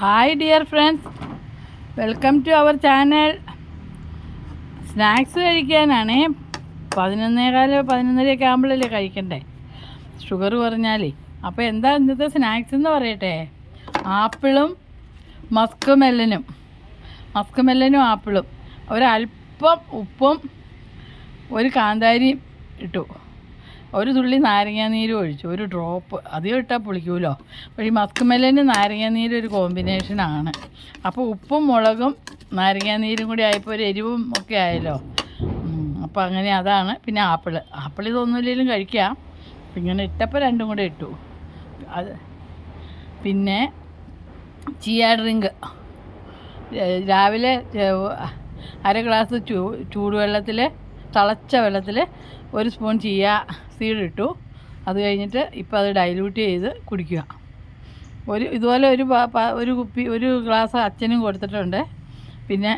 Hi dear friends, welcome to our channel. Snacks കഴിക്കാനാണേ. 11:15 ആകുമ്പോഴല്ലേ കഴിക്കണ്ടേ, ഷുഗർ കുറഞ്ഞാലേ. അപ്പോൾ എന്താ ഇന്നത്തെ സ്നാക്സ് എന്ന് പറയട്ടെ. ആപ്പിളും മസ്ക് മെല്ലനും ആപ്പിളും, ഒരല്പം ഉപ്പും ഒരു കാന്താരിയും ഇട്ടു, ഒരു തുള്ളി നാരങ്ങാനീരും ഒഴിച്ചു, ഒരു ഡ്രോപ്പ്. അധികം ഇട്ടാൽ പുളിക്കുമല്ലോ. അപ്പോൾ ഈ മസ്ക് മെല്ലനും നാരങ്ങാനീരും ഒരു കോമ്പിനേഷനാണ്. അപ്പോൾ ഉപ്പും മുളകും നാരങ്ങാനീരും കൂടി ആയപ്പോൾ ഒരു എരിവും ഒക്കെ ആയല്ലോ. അപ്പോൾ അങ്ങനെ അതാണ്. പിന്നെ ആപ്പിൾ ഇതൊന്നുമില്ലെങ്കിലും കഴിക്കാം. ഇങ്ങനെ ഇട്ടപ്പോൾ രണ്ടും കൂടെ ഇട്ടു. അത് പിന്നെ ചിയ ഡ്രിങ്ക് രാവിലെ അര ഗ്ലാസ് ചൂടുവെള്ളത്തിൽ, തിളച്ച വെള്ളത്തിൽ ഒരു സ്പൂൺ ചിയ സീഡ് ഇട്ടു. അത് കഴിഞ്ഞിട്ട് ഇപ്പോൾ അത് ഡൈല്യൂട്ട് ചെയ്ത് കുടിക്കുക. ഇതുപോലെ ഒരു ഗ്ലാസ് അച്ഛനും കൊടുത്തിട്ടുണ്ട്. പിന്നെ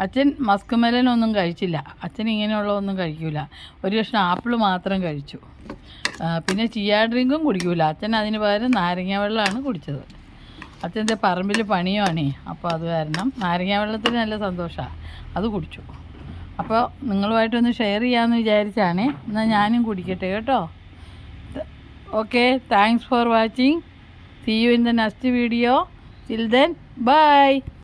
അച്ഛൻ മസ്ക് മെലനൊന്നും കഴിച്ചില്ല. അച്ഛൻ ഇങ്ങനെയുള്ളതൊന്നും കഴിക്കില്ല. ഒരു കഷ്ണം ആപ്പിൾ മാത്രം കഴിച്ചു. പിന്നെ ചിയ ഡ്രിങ്കും കുടിക്കില്ല. അച്ഛൻ അതിന് പകരം നാരങ്ങ വെള്ളമാണ് കുടിച്ചത്. അച്ഛൻ്റെ പറമ്പിൽ പണിയുവാണേ. അപ്പോൾ അത് കാരണം നാരങ്ങ വെള്ളത്തിന് നല്ല സന്തോഷമാണ്, അത് കുടിച്ചു. അപ്പോൾ നിങ്ങളുമായിട്ടൊന്ന് ഷെയർ ചെയ്യാമെന്ന് വിചാരിച്ചാണേ. എന്നാൽ ഞാനും കുടിക്കട്ടെ കേട്ടോ. Okay, thanks for watching. See you in the next video. Till then, by.